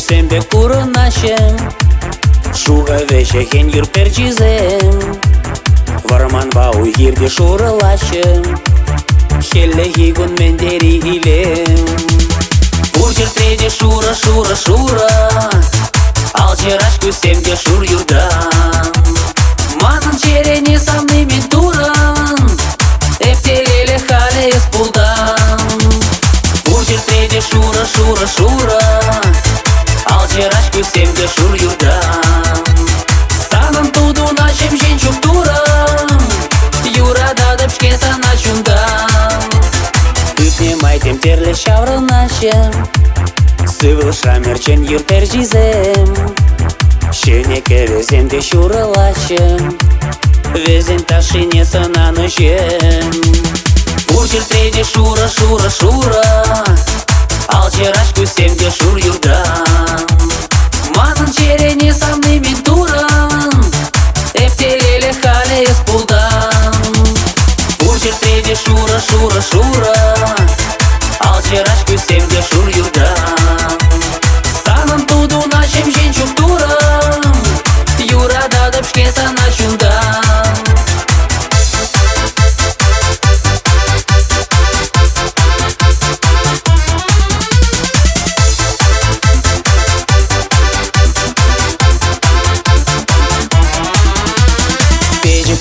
sembe kurunachem Шуга веща хен юр перчизем Варман бау гирде шуралачем Хелле гигун мендери илем Бургер треде шура, шура, шура Алчерашку семде шур юрдан Манан черене самны ментуран Эптелеле хале из пулдан Бургер треде шура, шура, шура Алчерашку семде шур юрдан Санан туду начем женчук турам Юра дадып шкеса начундан Үтнемайтем терле шавры начем Сывыл шамерчен юр перчизем Шенеке веземде шуралачем Везен ташине сананычем Бургер треде шура, шура, шура Алчерашку семде шур юрдан Манан черене самны ментуран Эптелеле хале из пулдан Бургер треде шура, шура, шура Алчерашку семде шур юрдан Санан туду начем женчук турам Юра дадып шкеса начундан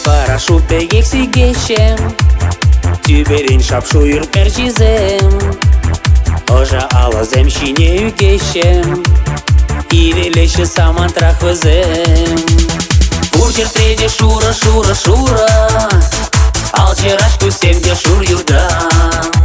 Парашу пегек сигешем Тюберин шапшу юр перчизем Ожа алазем шине юкешем Ирелеші саман трах везем Бургер треде шура, шура, шура Алчерашку семде шур юрдан